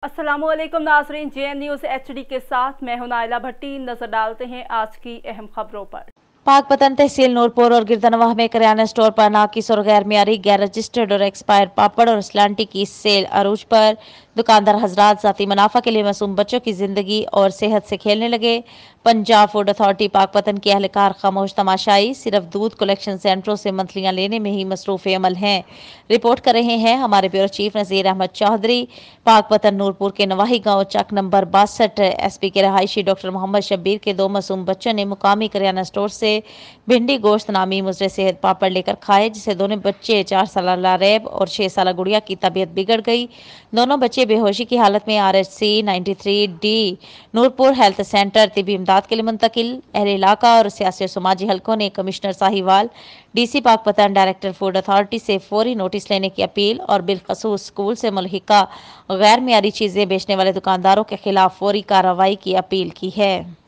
अस्सलामु अलैकुम नाज़रीन, JN न्यूज़ HD के साथ मैं हूं नाइला भट्टी। नजर डालते हैं आज की अहम खबरों पर। पाकपतन तहसील नूरपुर और गिरदनवाह में किराना स्टोर पर नाकिस और गैर मियारी, गैर रजिस्टर्ड और एक्सपायर पापड़ और स्लांटी की सेल अरूज पर। दुकानदार हजरात ज़ाती मुनाफा के लिए मासूम बच्चों की जिंदगी और सेहत से खेलने लगे। पंजाब फूड अथॉरिटी पाकपतन के अहलकार खामोश तमाशाई, सिर्फ दूध कलेक्शन सेंटरों से मंथलियां लेने में ही मसरूफ अमल हैं। रिपोर्ट कर रहे हैं हमारे ब्यूरो चीफ नज़ीर अहमद चौधरी। पाकपतन नूरपुर के नवाही गांव चक नंबर 62 SP के रहायशी डॉक्टर मोहम्मद शब्बीर के 2 मासूम बच्चों ने मुकामी किराना स्टोर से भिंडी गोश्त नामी मुजरे सेहत पापड़ लेकर खाए, जिसे दोनों बच्चे 4 साल लारेब और 6 साल गुड़िया की तबीयत बिगड़ गई। दोनों बच्चे बेहोशी की हालत में RHC 93D Nurpur health centre तिबी इमदाद के लिए मुंतकिल। अहले इलाका और सियासी और समाजी हलकों ने commissioner Sahiwal, DC Pakpattan, director food authority से फौरी नोटिस लेने की अपील और बिलखसूस स्कूल से मुल्हिका गैर मियारी चीजें बेचने वाले दुकानदारों के खिलाफ फौरी कार्रवाई की अपील की है।